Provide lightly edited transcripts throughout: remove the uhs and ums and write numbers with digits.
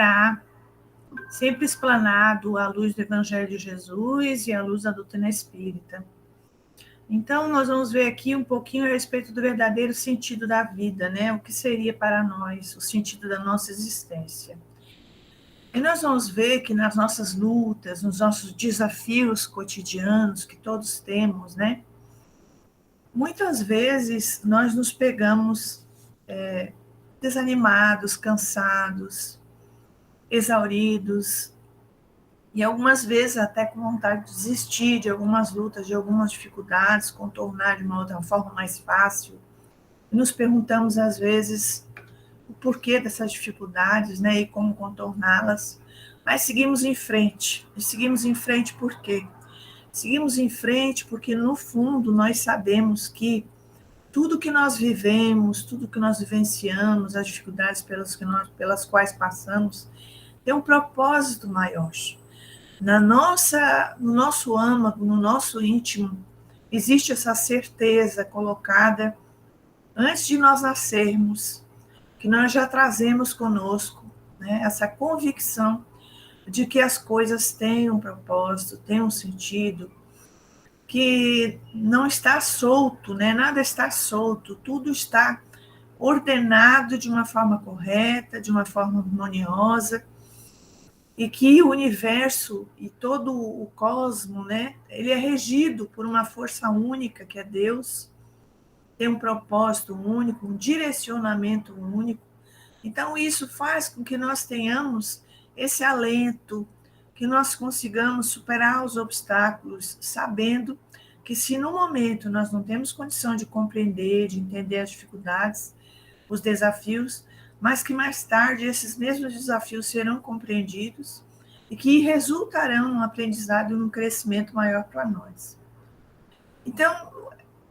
será sempre explanado à luz do Evangelho de Jesus e à luz da doutrina espírita. Então, nós vamos ver aqui um pouquinho a respeito do verdadeiro sentido da vida, né? O que seria para nós o sentido da nossa existência. E nós vamos ver que nas nossas lutas, nos nossos desafios cotidianos que todos temos, né? Muitas vezes nós nos pegamos desanimados, cansados, exauridos, e algumas vezes até com vontade de desistir de algumas lutas, de algumas dificuldades, contornar de uma outra forma mais fácil. E nos perguntamos às vezes o porquê dessas dificuldades, né, e como contorná-las. Mas seguimos em frente. E seguimos em frente por quê? Seguimos em frente porque, no fundo, nós sabemos que tudo que nós vivemos, tudo que nós vivenciamos, as dificuldades pelas quais passamos, tem um propósito maior. No nosso âmago, no nosso íntimo, existe essa certeza colocada antes de nós nascermos, que nós já trazemos conosco, né, essa convicção de que as coisas têm um propósito, têm um sentido, que não está solto, né, nada está solto, tudo está ordenado de uma forma correta, de uma forma harmoniosa, e que o universo e todo o cosmo, né, ele é regido por uma força única, que é Deus, tem um propósito único, um direcionamento único. Então, isso faz com que nós tenhamos esse alento, que nós consigamos superar os obstáculos, sabendo que se no momento nós não temos condição de compreender, de entender as dificuldades, os desafios, mas que mais tarde esses mesmos desafios serão compreendidos e que resultarão num aprendizado e num crescimento maior para nós. Então,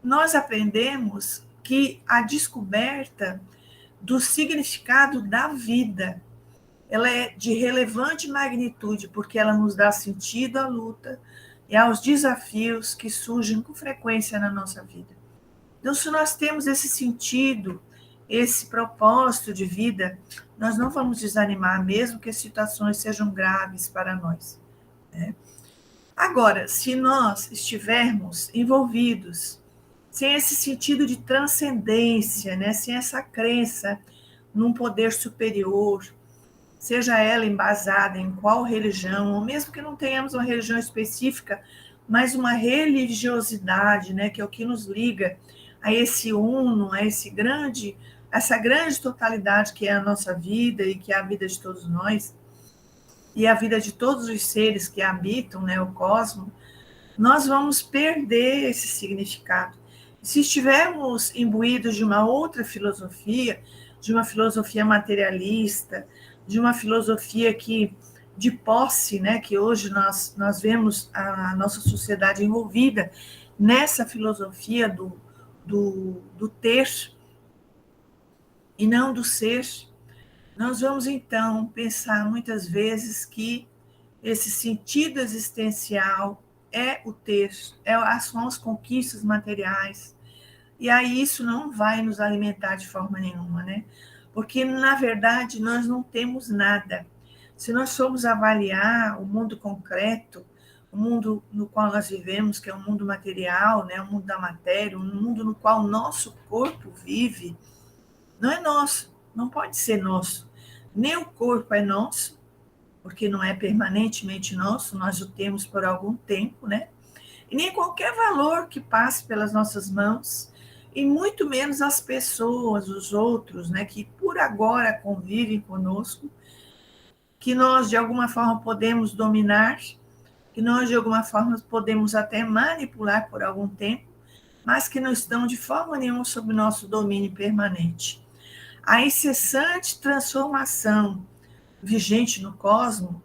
nós aprendemos que a descoberta do significado da vida, ela é de relevante magnitude, porque ela nos dá sentido à luta e aos desafios que surgem com frequência na nossa vida. Então, se nós temos esse sentido, esse propósito de vida, nós não vamos desanimar, mesmo que as situações sejam graves para nós, né? Agora, se nós estivermos envolvidos sem esse sentido de transcendência, né, sem essa crença num poder superior, seja ela embasada em qual religião, ou mesmo que não tenhamos uma religião específica, mas uma religiosidade, né, que é o que nos liga a esse uno, a essa grande totalidade que é a nossa vida e que é a vida de todos nós, e a vida de todos os seres que habitam, né, o cosmos, nós vamos perder esse significado. Se estivermos imbuídos de uma outra filosofia, de uma filosofia materialista, de uma filosofia de posse, né, que hoje nós vemos a nossa sociedade envolvida nessa filosofia do ter e não do ser, nós vamos então pensar muitas vezes que esse sentido existencial é o ter, são as conquistas materiais, e aí isso não vai nos alimentar de forma nenhuma, né? Porque, na verdade, nós não temos nada. Se nós formos avaliar o mundo concreto, o mundo no qual nós vivemos, que é um mundo material, né, o mundo da matéria, um mundo no qual o nosso corpo vive, não é nosso, não pode ser nosso. Nem o corpo é nosso, porque não é permanentemente nosso, nós o temos por algum tempo, né? E nem qualquer valor que passe pelas nossas mãos, e muito menos as pessoas, os outros, né, que por agora convivem conosco, que nós de alguma forma podemos dominar, que nós de alguma forma podemos até manipular por algum tempo, mas que não estão de forma nenhuma sob nosso domínio permanente. A incessante transformação vigente no cosmos,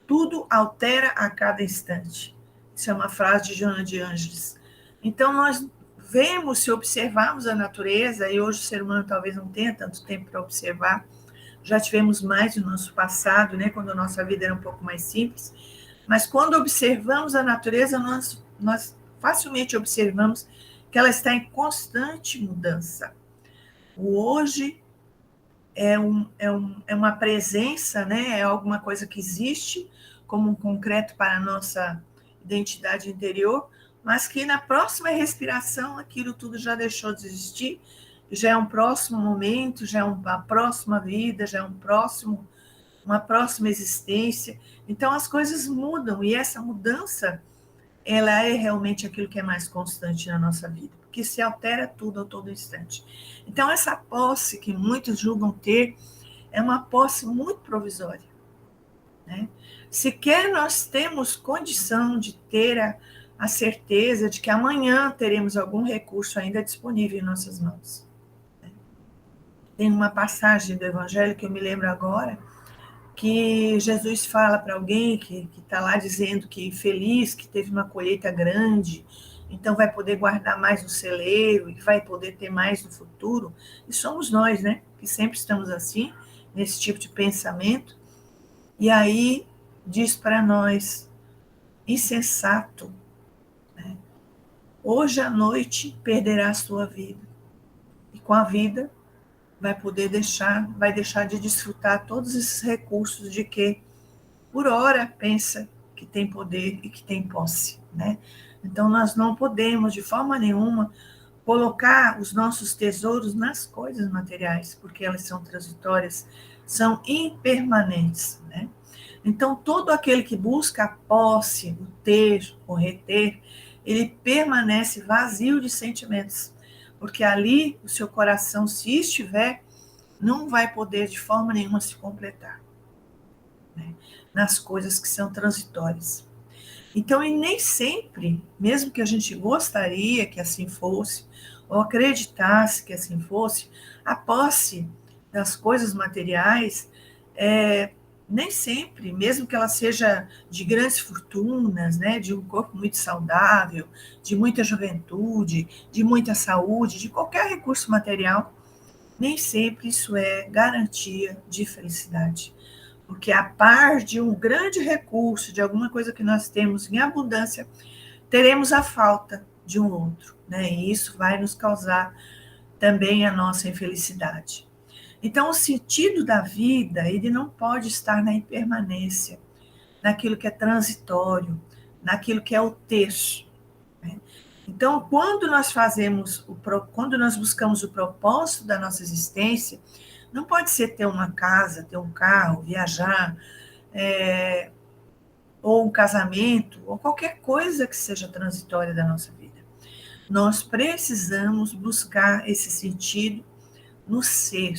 tudo altera a cada instante. Isso é uma frase de Joana de Ângeles. Então, nós vemos, se observarmos a natureza, e hoje o ser humano talvez não tenha tanto tempo para observar, já tivemos mais no nosso passado, né, quando a nossa vida era um pouco mais simples, mas quando observamos a natureza, nós facilmente observamos que ela está em constante mudança. O hoje é uma presença, né? É alguma coisa que existe como um concreto para a nossa identidade interior, mas que na próxima respiração aquilo tudo já deixou de existir, já é um próximo momento, já é uma próxima vida, já é uma próxima existência. Então as coisas mudam e essa mudança ela é realmente aquilo que é mais constante na nossa vida, porque se altera tudo a todo instante. Então essa posse que muitos julgam ter é uma posse muito provisória, né? Sequer nós temos condição de ter a certeza de que amanhã teremos algum recurso ainda disponível em nossas mãos. Tem uma passagem do Evangelho que eu me lembro agora, que Jesus fala para alguém que está lá dizendo que feliz, que teve uma colheita grande, então vai poder guardar mais no celeiro e vai poder ter mais no futuro. E somos nós, né? Que sempre estamos assim, nesse tipo de pensamento. E aí diz para nós, insensato, né? Hoje à noite perderá a sua vida. E com a vida vai deixar de desfrutar todos esses recursos de que por hora pensa que tem poder e que tem posse, né? Então nós não podemos de forma nenhuma colocar os nossos tesouros nas coisas materiais, porque elas são transitórias, são impermanentes, né? Então todo aquele que busca a posse, o ter, o reter, ele permanece vazio de sentimentos, porque ali o seu coração, se estiver, não vai poder de forma nenhuma se completar, né? Nas coisas que são transitórias. Então, e nem sempre, mesmo que a gente gostaria que assim fosse, ou acreditasse que assim fosse, a posse das coisas materiais, nem sempre, mesmo que ela seja de grandes fortunas, né, de um corpo muito saudável, de muita juventude, de muita saúde, de qualquer recurso material, nem sempre isso é garantia de felicidade. Porque a par de um grande recurso, de alguma coisa que nós temos em abundância, teremos a falta de um outro, né? E isso vai nos causar também a nossa infelicidade. Então, o sentido da vida, ele não pode estar na impermanência, naquilo que é transitório, naquilo que é o ter, né? Então, quando nós buscamos o propósito da nossa existência, não pode ser ter uma casa, ter um carro, viajar, ou um casamento, ou qualquer coisa que seja transitória da nossa vida. Nós precisamos buscar esse sentido no ser,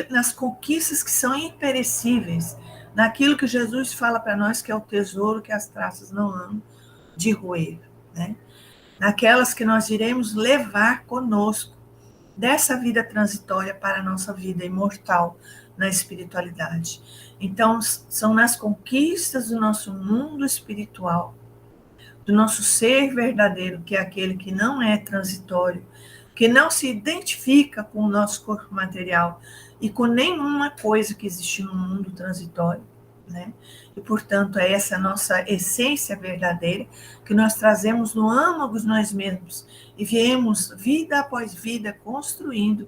nas conquistas que são imperecíveis, naquilo que Jesus fala para nós que é o tesouro que as traças não hão de roer, né? Naquelas que nós iremos levar conosco dessa vida transitória para a nossa vida imortal na espiritualidade. Então, são nas conquistas do nosso mundo espiritual, do nosso ser verdadeiro, que é aquele que não é transitório, que não se identifica com o nosso corpo material e com nenhuma coisa que existe no mundo transitório, né? E, portanto, é essa nossa essência verdadeira que nós trazemos no âmago de nós mesmos e viemos, vida após vida, construindo.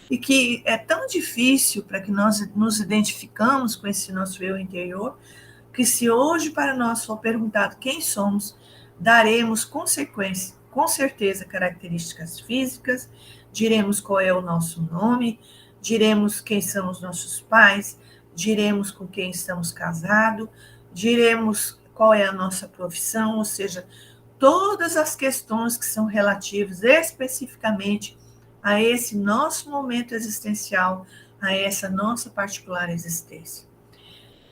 E que é tão difícil para que nós nos identificamos com esse nosso eu interior, que se hoje para nós for perguntado quem somos, daremos consequência, com certeza características físicas, diremos qual é o nosso nome, diremos quem são os nossos pais, diremos com quem estamos casados, diremos qual é a nossa profissão, ou seja, todas as questões que são relativas especificamente a esse nosso momento existencial, a essa nossa particular existência.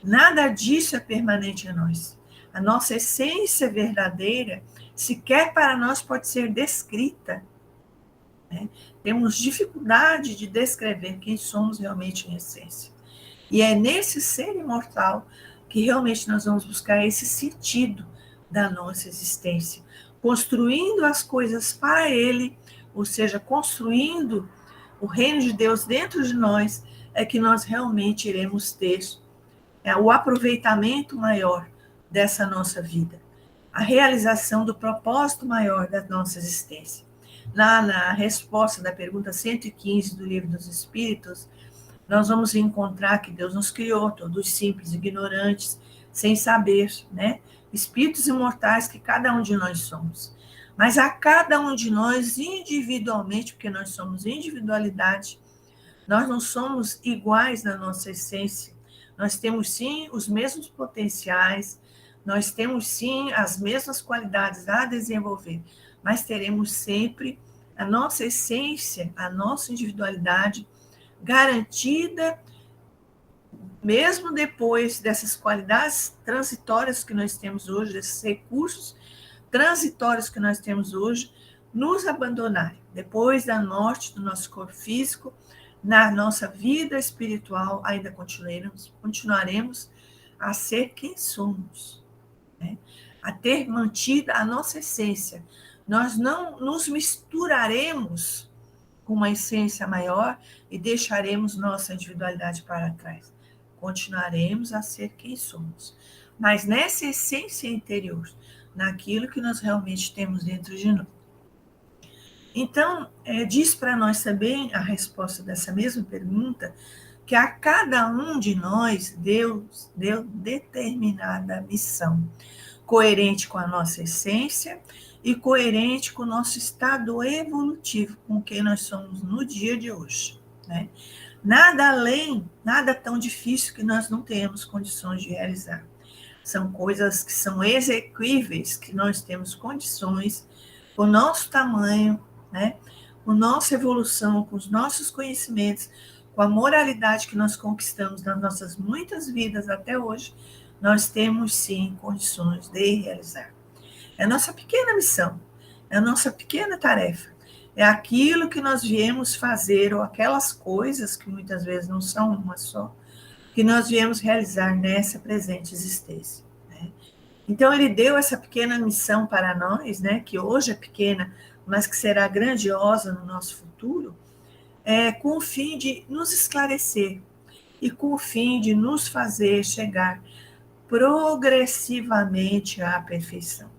Nada disso é permanente em nós. A nossa essência verdadeira, sequer para nós pode ser descrita, né? Temos dificuldade de descrever quem somos realmente em essência. E é nesse ser imortal que realmente nós vamos buscar esse sentido da nossa existência, construindo as coisas para Ele, ou seja, construindo o reino de Deus dentro de nós, é que nós realmente iremos ter o aproveitamento maior dessa nossa vida, a realização do propósito maior da nossa existência. Lá na resposta da pergunta 115 do Livro dos Espíritos, nós vamos encontrar que Deus nos criou, todos simples, ignorantes, sem saber, né? Espíritos imortais que cada um de nós somos. Mas a cada um de nós, individualmente, porque nós somos individualidade, nós não somos iguais na nossa essência. Nós temos, sim, os mesmos potenciais, nós temos, sim, as mesmas qualidades a desenvolver, mas teremos sempre a nossa essência, a nossa individualidade garantida, mesmo depois dessas qualidades transitórias que nós temos hoje, desses recursos transitórios que nós temos hoje, nos abandonarem. Depois da morte do nosso corpo físico, na nossa vida espiritual, ainda continuaremos a ser quem somos, né? A ter mantida a nossa essência. Nós não nos misturaremos com uma essência maior e deixaremos nossa individualidade para trás. Continuaremos a ser quem somos. Mas nessa essência interior, naquilo que nós realmente temos dentro de nós. Então, diz para nós também a resposta dessa mesma pergunta, que a cada um de nós Deus deu determinada missão, coerente com a nossa essência e coerente com o nosso estado evolutivo, com quem nós somos no dia de hoje, né? Nada além, nada tão difícil que nós não tenhamos condições de realizar. São coisas que são exequíveis, que nós temos condições, com o nosso tamanho, né? Com nossa evolução, com os nossos conhecimentos, com a moralidade que nós conquistamos nas nossas muitas vidas até hoje, nós temos sim condições de realizar. É a nossa pequena missão, é a nossa pequena tarefa, é aquilo que nós viemos fazer, ou aquelas coisas que muitas vezes não são uma só, que nós viemos realizar nessa presente existência, né? Então, ele deu essa pequena missão para nós, né, que hoje é pequena, mas que será grandiosa no nosso futuro, com o fim de nos esclarecer e com o fim de nos fazer chegar progressivamente à perfeição.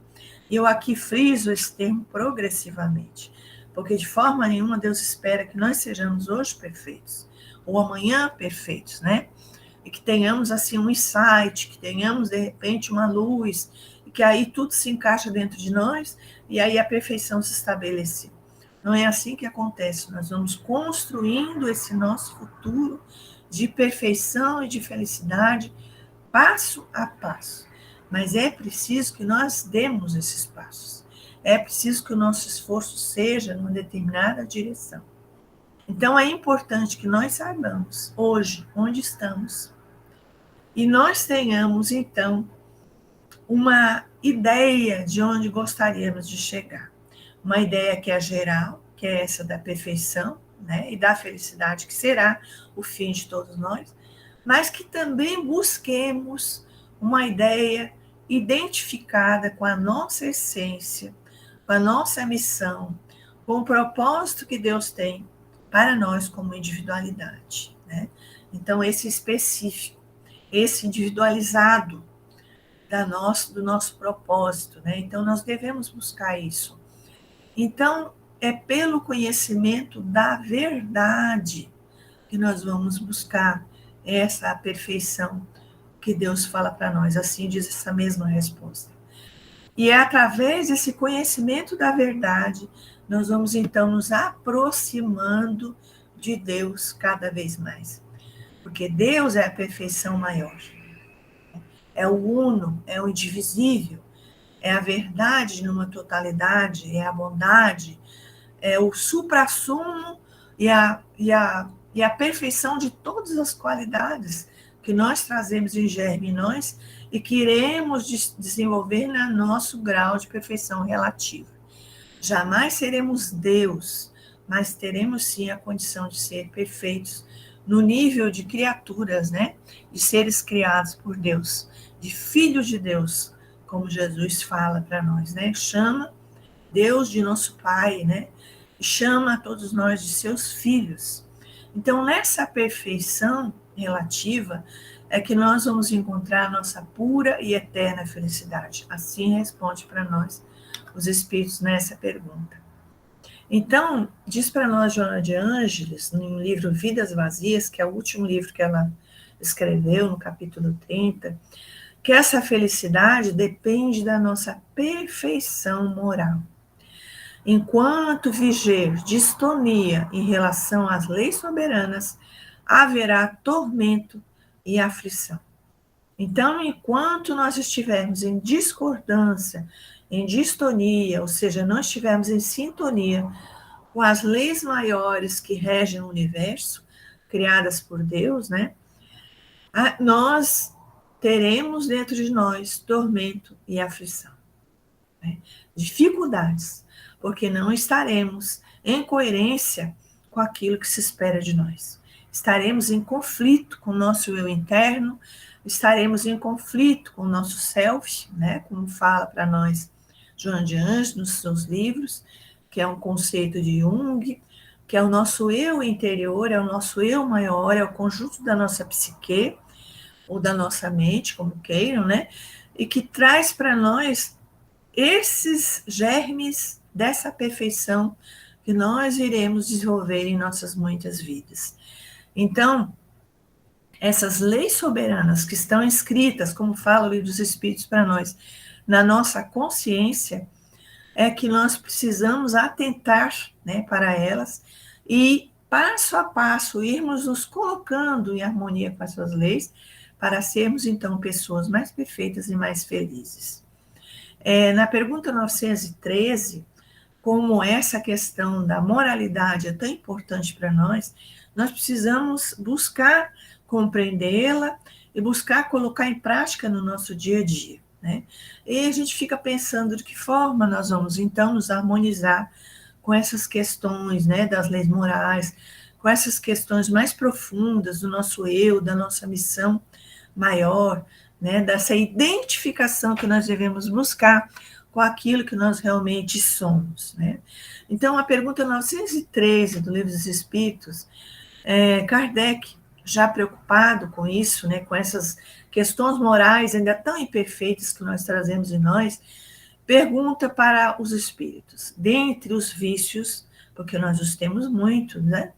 Eu aqui friso esse termo progressivamente, porque de forma nenhuma Deus espera que nós sejamos hoje perfeitos, ou amanhã perfeitos, né? E que tenhamos assim um insight, que tenhamos de repente uma luz, e que aí tudo se encaixa dentro de nós, e aí a perfeição se estabelece. Não é assim que acontece, nós vamos construindo esse nosso futuro de perfeição e de felicidade, passo a passo. Mas é preciso que nós demos esses passos. É preciso que o nosso esforço seja numa determinada direção. Então, é importante que nós saibamos hoje onde estamos e nós tenhamos, então, uma ideia de onde gostaríamos de chegar. Uma ideia que é geral, que é essa da perfeição, né, e da felicidade, que será o fim de todos nós, mas que também busquemos uma ideia identificada com a nossa essência, com a nossa missão, com o propósito que Deus tem para nós como individualidade, né? Então, esse específico, esse individualizado do nosso propósito, né? Então, nós devemos buscar isso. Então, é pelo conhecimento da verdade que nós vamos buscar essa perfeição que Deus fala para nós, assim diz essa mesma resposta. E é através desse conhecimento da verdade, nós vamos então nos aproximando de Deus cada vez mais. Porque Deus é a perfeição maior. É o uno, é o indivisível, é a verdade numa totalidade, é a bondade, é o suprassumo e a perfeição de todas as qualidades que nós trazemos em germe em nós e que iremos desenvolver no nosso grau de perfeição relativa. Jamais seremos Deus, mas teremos sim a condição de ser perfeitos no nível de criaturas, né? De seres criados por Deus, de filhos de Deus, como Jesus fala para nós, né? Chama Deus de nosso Pai, né? Chama a todos nós de seus filhos. Então, nessa perfeição relativa, é que nós vamos encontrar a nossa pura e eterna felicidade. Assim responde para nós os Espíritos nessa pergunta. Então, diz para nós Joana de Ângeles, no livro Vidas Vazias, que é o último livro que ela escreveu, no capítulo 30, que essa felicidade depende da nossa perfeição moral. Enquanto viger distonia em relação às leis soberanas, haverá tormento e aflição. Então, enquanto nós estivermos em discordância, em distonia, ou seja, não estivermos em sintonia com as leis maiores que regem o universo, criadas por Deus, né? Nós teremos dentro de nós tormento e aflição, né? Dificuldades, porque não estaremos em coerência com aquilo que se espera de nós. Estaremos em conflito com o nosso eu interno, estaremos em conflito com o nosso self, né? Como fala para nós Joana de Ângeles nos seus livros, que é um conceito de Jung, que é o nosso eu interior, é o nosso eu maior, é o conjunto da nossa psique, ou da nossa mente, como queiram, né? E que traz para nós esses germes dessa perfeição que nós iremos desenvolver em nossas muitas vidas. Então, essas leis soberanas que estão escritas, como fala o Livro dos Espíritos para nós, na nossa consciência, é que nós precisamos atentar, né, para elas e, passo a passo, irmos nos colocando em harmonia com as suas leis, para sermos, então, pessoas mais perfeitas e mais felizes. Na pergunta 913, como essa questão da moralidade é tão importante para nós, nós precisamos buscar compreendê-la e buscar colocar em prática no nosso dia a dia, né? E a gente fica pensando de que forma nós vamos, então, nos harmonizar com essas questões, né, das leis morais, com essas questões mais profundas do nosso eu, da nossa missão maior, né, dessa identificação que nós devemos buscar com aquilo que nós realmente somos, né? Então, a pergunta 913 do Livro dos Espíritos, Kardec, já preocupado com isso, né, com essas questões morais ainda tão imperfeitas que nós trazemos em nós, pergunta para os espíritos, dentre os vícios, porque nós os temos muitos, né?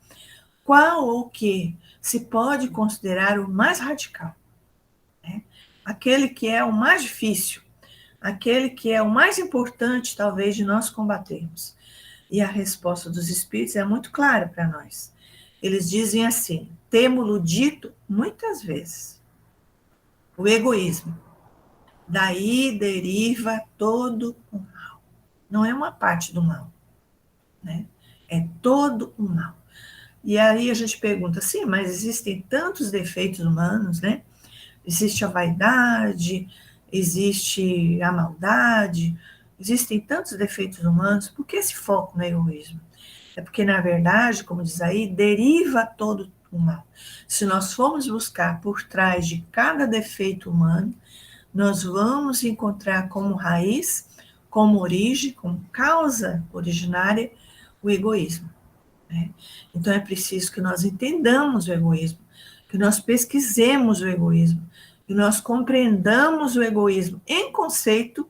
Qual ou que se pode considerar o mais radical? Né? Aquele que é o mais difícil, aquele que é o mais importante, talvez, de nós combatermos. E a resposta dos espíritos é muito clara para nós. Eles dizem assim: temo-lo dito muitas vezes. O egoísmo. Daí deriva todo o mal. Não é uma parte do mal, né? É todo o mal. E aí a gente pergunta, sim, mas existem tantos defeitos humanos, né? Existe a vaidade, existe a maldade, existem tantos defeitos humanos, por que esse foco no egoísmo? É porque, na verdade, como diz aí, deriva todo o mal. Se nós formos buscar por trás de cada defeito humano, nós vamos encontrar como raiz, como origem, como causa originária, o egoísmo, né? Então, é preciso que nós entendamos o egoísmo, que nós pesquisemos o egoísmo, que nós compreendamos o egoísmo em conceito,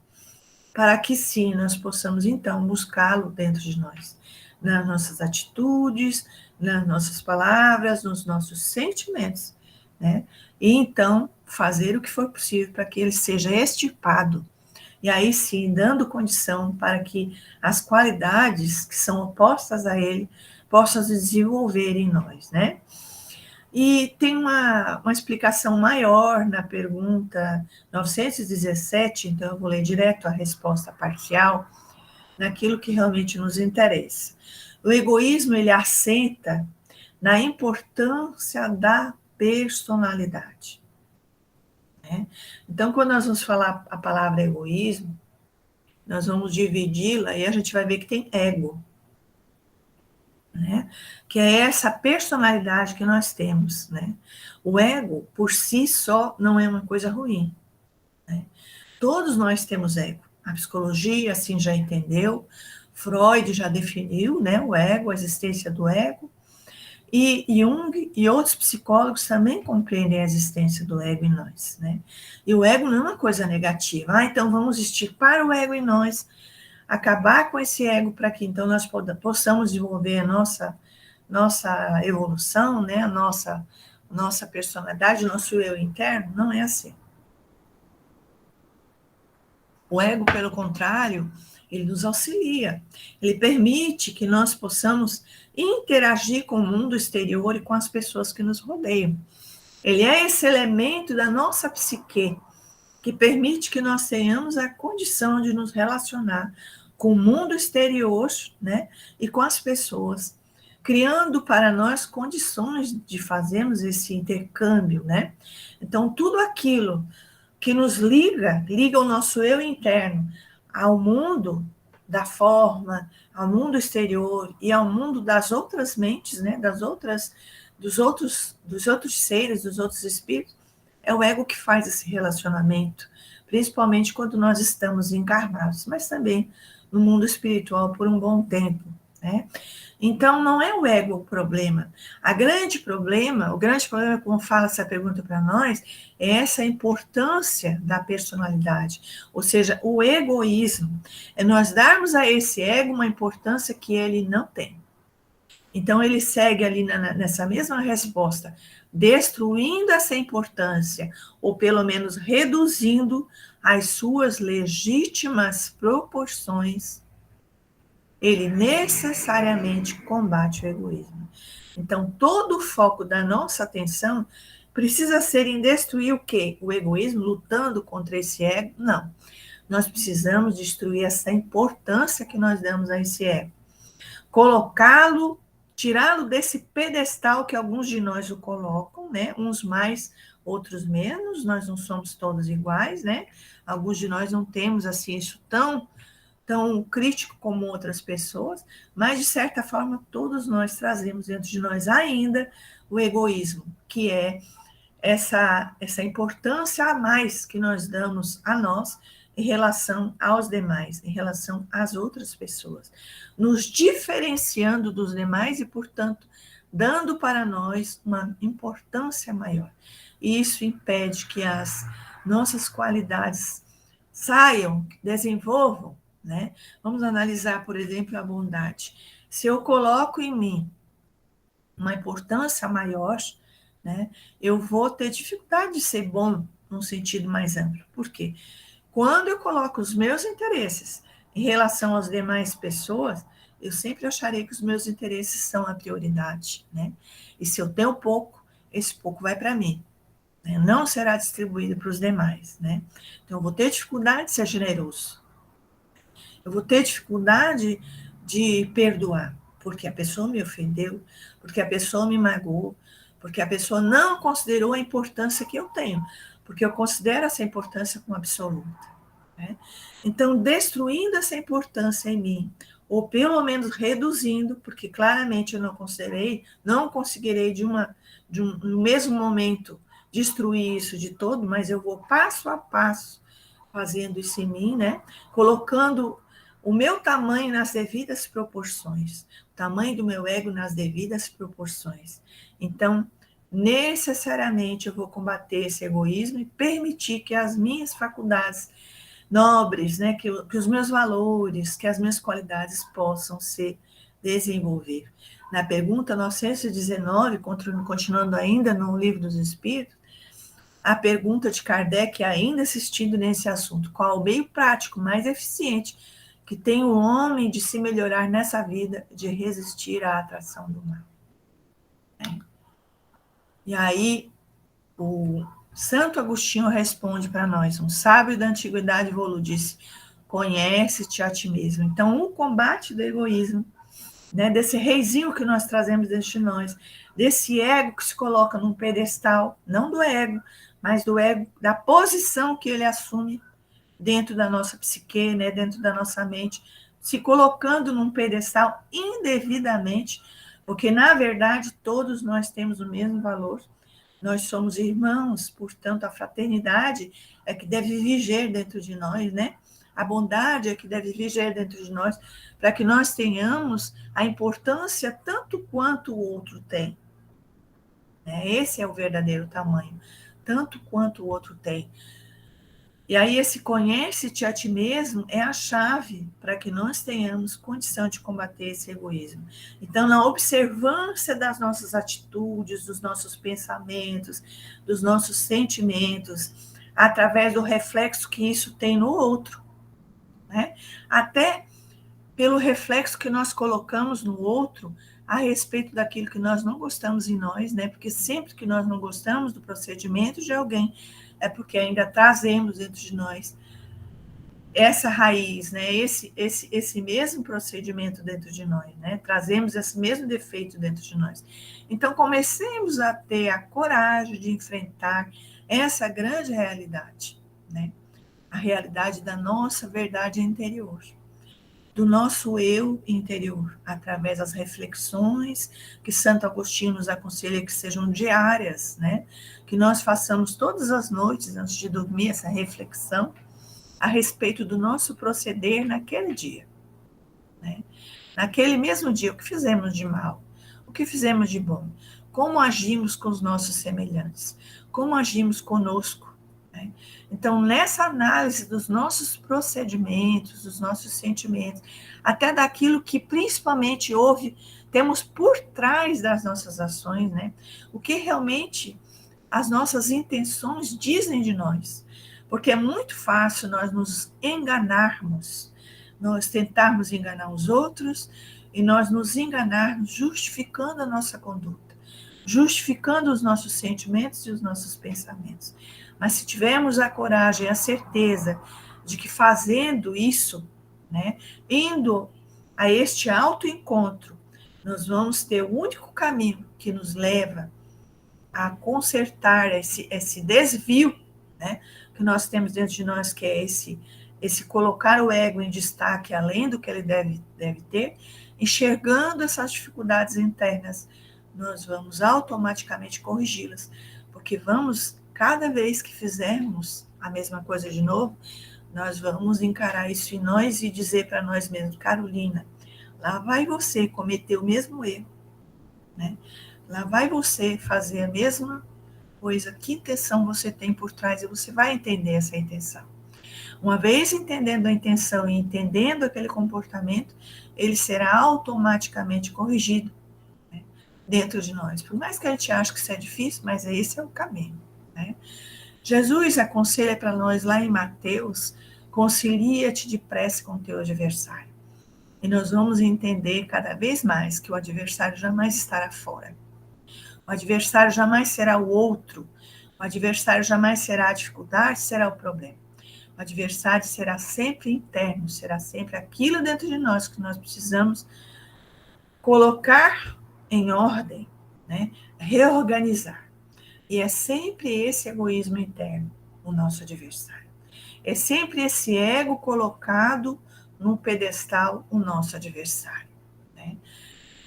para que sim, nós possamos, então, buscá-lo dentro de nós, nas nossas atitudes, nas nossas palavras, nos nossos sentimentos, né? E, então, fazer o que for possível para que ele seja extirpado, e aí sim, dando condição para que as qualidades que são opostas a ele possam se desenvolver em nós, né? E tem uma explicação maior na pergunta 917, então eu vou ler direto a resposta parcial, naquilo que realmente nos interessa. O egoísmo, ele assenta na importância da personalidade, né? Então, quando nós vamos falar a palavra egoísmo, nós vamos dividi-la e a gente vai ver que tem ego, né? Que é essa personalidade que nós temos, né? O ego, por si só, não é uma coisa ruim, né? Todos nós temos ego. A psicologia, assim, já entendeu, Freud já definiu, né, o ego, a existência do ego, e Jung e outros psicólogos também compreendem a existência do ego em nós, né? E o ego não é uma coisa negativa. Então vamos extirpar o ego em nós, acabar com esse ego para que então nós possamos desenvolver a nossa evolução, né? A nossa personalidade, nosso eu interno. Não é assim. O ego, pelo contrário, ele nos auxilia, ele permite que nós possamos interagir com o mundo exterior e com as pessoas que nos rodeiam. Ele é esse elemento da nossa psique que permite que nós tenhamos a condição de nos relacionar com o mundo exterior, né, e com as pessoas, criando para nós condições de fazermos esse intercâmbio, né? Então, tudo aquilo que nos liga o nosso eu interno ao mundo da forma, ao mundo exterior e ao mundo das outras mentes, né, dos outros seres, dos outros espíritos, é o ego que faz esse relacionamento, principalmente quando nós estamos encarnados, mas também no mundo espiritual por um bom tempo, né? Então, não é o ego o problema. O grande problema, como fala essa pergunta para nós, é essa importância da personalidade, ou seja, o egoísmo. É nós darmos a esse ego uma importância que ele não tem. Então, ele segue ali nessa mesma resposta, destruindo essa importância, ou pelo menos reduzindo as suas legítimas proporções. Ele necessariamente combate o egoísmo. Então, todo o foco da nossa atenção precisa ser em destruir o quê? O egoísmo, lutando contra esse ego? Não. Nós precisamos destruir essa importância que nós damos a esse ego. Colocá-lo, tirá-lo desse pedestal que alguns de nós o colocam, né? Uns mais, outros menos, nós não somos todos iguais, né? Alguns de nós não temos assim isso tão crítico como outras pessoas, mas de certa forma todos nós trazemos dentro de nós ainda o egoísmo, que é essa importância a mais que nós damos a nós em relação aos demais, em relação às outras pessoas, nos diferenciando dos demais e, portanto, dando para nós uma importância maior. E isso impede que as nossas qualidades saiam, desenvolvam, né? Vamos analisar, por exemplo, a bondade. Se eu coloco em mim uma importância maior, né, eu vou ter dificuldade de ser bom num sentido mais amplo. Por quê? Quando eu coloco os meus interesses em relação às demais pessoas, eu sempre acharei que os meus interesses são a prioridade, né? E se eu tenho pouco, esse pouco vai para mim, né? Não será distribuído para os demais, né? Então, eu vou ter dificuldade de ser generoso. Eu vou ter dificuldade de perdoar, porque a pessoa me ofendeu, porque a pessoa me magoou, porque a pessoa não considerou a importância que eu tenho, porque eu considero essa importância como absoluta, né? Então, destruindo essa importância em mim, ou pelo menos reduzindo, porque claramente eu não conseguirei no mesmo momento destruir isso de todo, mas eu vou passo a passo fazendo isso em mim, né? Colocando o meu tamanho nas devidas proporções, o tamanho do meu ego nas devidas proporções. Então, necessariamente eu vou combater esse egoísmo e permitir que as minhas faculdades nobres, né, que os meus valores, que as minhas qualidades possam se desenvolver. Na pergunta 919, continuando ainda no Livro dos Espíritos, a pergunta de Kardec, ainda assistindo nesse assunto: qual o meio prático mais eficiente que tem o homem de se melhorar nessa vida, de resistir à atração do mal? E aí, o Santo Agostinho responde para nós, um sábio da antiguidade evoluiu, disse: conhece-te a ti mesmo. Então, o combate do egoísmo, né, desse reizinho que nós trazemos dentro de nós, desse ego que se coloca num pedestal, não do ego, mas do ego, da posição que ele assume dentro da nossa psique, né, dentro da nossa mente, se colocando num pedestal indevidamente, porque, na verdade, todos nós temos o mesmo valor, nós somos irmãos, portanto, a fraternidade é que deve viger dentro de nós, né? A bondade é que deve viger dentro de nós, para que nós tenhamos a importância tanto quanto o outro tem. Esse é o verdadeiro tamanho, tanto quanto o outro tem. E aí esse conhece-te a ti mesmo é a chave para que nós tenhamos condição de combater esse egoísmo. Então, na observância das nossas atitudes, dos nossos pensamentos, dos nossos sentimentos, através do reflexo que isso tem no outro, né? Até pelo reflexo que nós colocamos no outro a respeito daquilo que nós não gostamos em nós, né? Porque sempre que nós não gostamos do procedimento de alguém, é porque ainda trazemos dentro de nós essa raiz, né? Esse mesmo procedimento dentro de nós, né? Trazemos esse mesmo defeito dentro de nós. Então, comecemos a ter a coragem de enfrentar essa grande realidade, né? A realidade da nossa verdade interior, do nosso eu interior, através das reflexões que Santo Agostinho nos aconselha que sejam diárias, né? Que nós façamos todas as noites, antes de dormir, essa reflexão a respeito do nosso proceder naquele dia, né? Naquele mesmo dia, o que fizemos de mal, o que fizemos de bom, como agimos com os nossos semelhantes, como agimos conosco, né? Então, nessa análise dos nossos procedimentos, dos nossos sentimentos, até daquilo que principalmente temos por trás das nossas ações, né? O que realmente as nossas intenções dizem de nós. Porque é muito fácil nós nos enganarmos, nós tentarmos enganar os outros e nós nos enganarmos justificando a nossa conduta, justificando os nossos sentimentos e os nossos pensamentos. Mas se tivermos a coragem e a certeza de que fazendo isso, né, indo a este autoencontro, nós vamos ter o único caminho que nos leva a consertar esse desvio, né, que nós temos dentro de nós, que é esse colocar o ego em destaque além do que ele deve ter, enxergando essas dificuldades internas, nós vamos automaticamente corrigi-las, porque vamos, cada vez que fizermos a mesma coisa de novo, nós vamos encarar isso em nós e dizer para nós mesmos, Carolina, lá vai você cometer o mesmo erro, né? Lá vai você fazer a mesma coisa, que intenção você tem por trás, e você vai entender essa intenção. Uma vez entendendo a intenção e entendendo aquele comportamento, ele será automaticamente corrigido, né, dentro de nós. Por mais que a gente ache que isso é difícil, mas esse é o caminho, né? Jesus aconselha para nós lá em Mateus, concilia-te depressa com o teu adversário. E nós vamos entender cada vez mais que o adversário jamais estará fora. O adversário jamais será o outro. O adversário jamais será a dificuldade, será o problema. O adversário será sempre interno, será sempre aquilo dentro de nós que nós precisamos colocar em ordem, né? Reorganizar. E é sempre esse egoísmo interno, o nosso adversário. É sempre esse ego colocado num pedestal, o nosso adversário, né?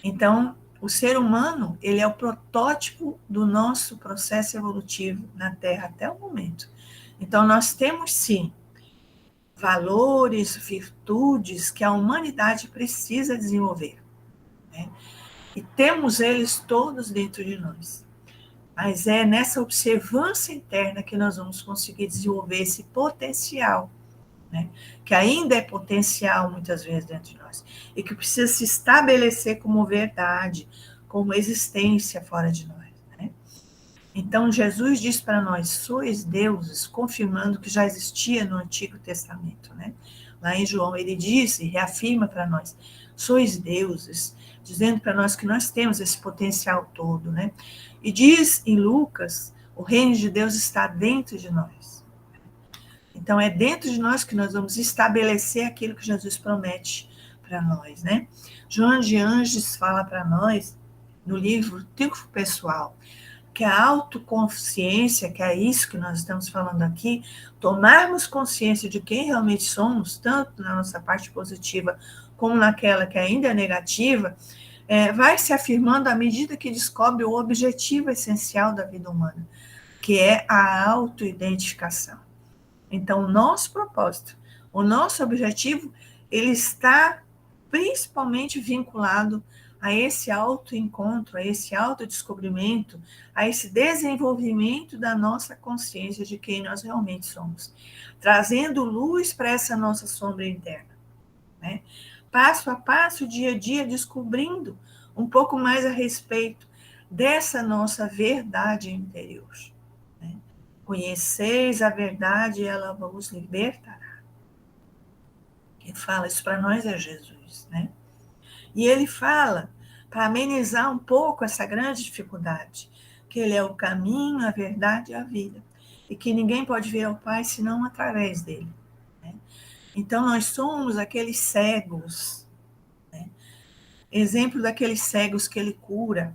Então, o ser humano, ele é o protótipo do nosso processo evolutivo na Terra até o momento. Então, nós temos, sim, valores, virtudes que a humanidade precisa desenvolver, né? E temos eles todos dentro de nós. Mas é nessa observância interna que nós vamos conseguir desenvolver esse potencial, né? Que ainda é potencial muitas vezes dentro de nós, e que precisa se estabelecer como verdade, como existência fora de nós, né? Então Jesus diz para nós, sois deuses, confirmando que já existia no Antigo Testamento, né? Lá em João ele diz e reafirma para nós, sois deuses, dizendo para nós que nós temos esse potencial todo, né? E diz em Lucas, o reino de Deus está dentro de nós. Então, é dentro de nós que nós vamos estabelecer aquilo que Jesus promete para nós, né? João de Anjos fala para nós, no livro Triunfo Pessoal, que a autoconsciência, que é isso que nós estamos falando aqui, tomarmos consciência de quem realmente somos, tanto na nossa parte positiva como naquela que ainda é negativa, vai se afirmando à medida que descobre o objetivo essencial da vida humana, que é a autoidentificação. Então, o nosso propósito, o nosso objetivo, ele está principalmente vinculado a esse autoencontro, a esse autodescobrimento, a esse desenvolvimento da nossa consciência de quem nós realmente somos, trazendo luz para essa nossa sombra interna, né? Passo a passo, dia a dia, descobrindo um pouco mais a respeito dessa nossa verdade interior, né? Conheceis a verdade e ela vos libertará. Quem fala isso para nós é Jesus, né? E ele fala, para amenizar um pouco essa grande dificuldade, que ele é o caminho, a verdade e a vida, e que ninguém pode ver ao Pai senão através dele, né? Então, nós somos aqueles cegos, né? Exemplo daqueles cegos que ele cura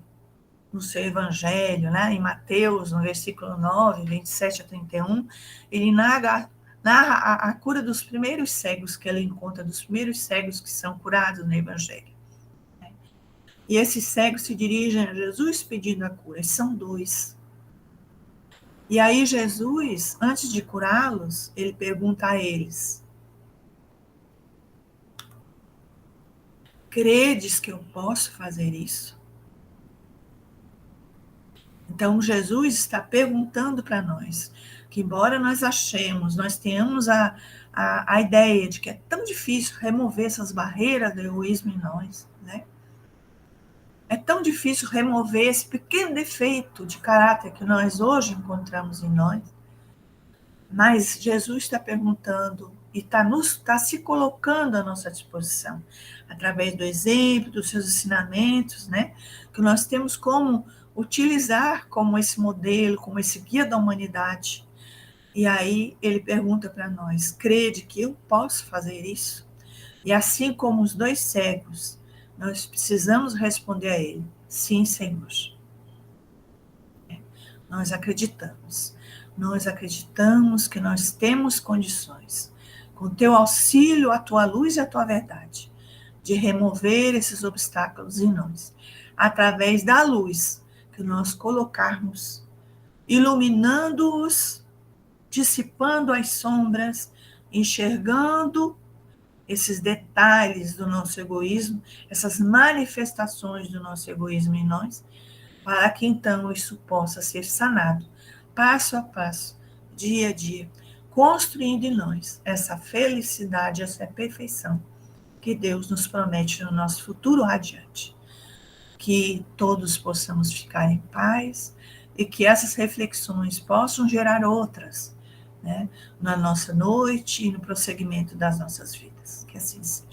no seu evangelho, né? Em Mateus, no versículo 9, 27 a 31, ele narra a cura dos primeiros cegos que ele encontra, dos primeiros cegos que são curados no evangelho. E esses cegos se dirigem a Jesus pedindo a cura. São dois. E aí Jesus, antes de curá-los, ele pergunta a eles: credes que eu posso fazer isso? Então Jesus está perguntando para nós, que embora nós achemos, nós tenhamos a ideia de que é tão difícil remover essas barreiras do egoísmo em nós, né? É tão difícil remover esse pequeno defeito de caráter que nós hoje encontramos em nós. Mas Jesus está perguntando e está se colocando à nossa disposição, através do exemplo, dos seus ensinamentos, né? Que nós temos como utilizar como esse modelo, como esse guia da humanidade. E aí ele pergunta para nós: crede que eu posso fazer isso? E assim como os dois cegos, nós precisamos responder a ele: sim, Senhor. Nós acreditamos. Nós acreditamos que nós temos condições, com o teu auxílio, a tua luz e a tua verdade, de remover esses obstáculos em nós, através da luz que nós colocarmos, iluminando-os, dissipando as sombras, enxergando esses detalhes do nosso egoísmo, essas manifestações do nosso egoísmo em nós, para que então isso possa ser sanado, passo a passo, dia a dia, construindo em nós essa felicidade, essa perfeição que Deus nos promete no nosso futuro radiante. Que todos possamos ficar em paz e que essas reflexões possam gerar outras, né, na nossa noite e no prosseguimento das nossas vidas. Que assim seja.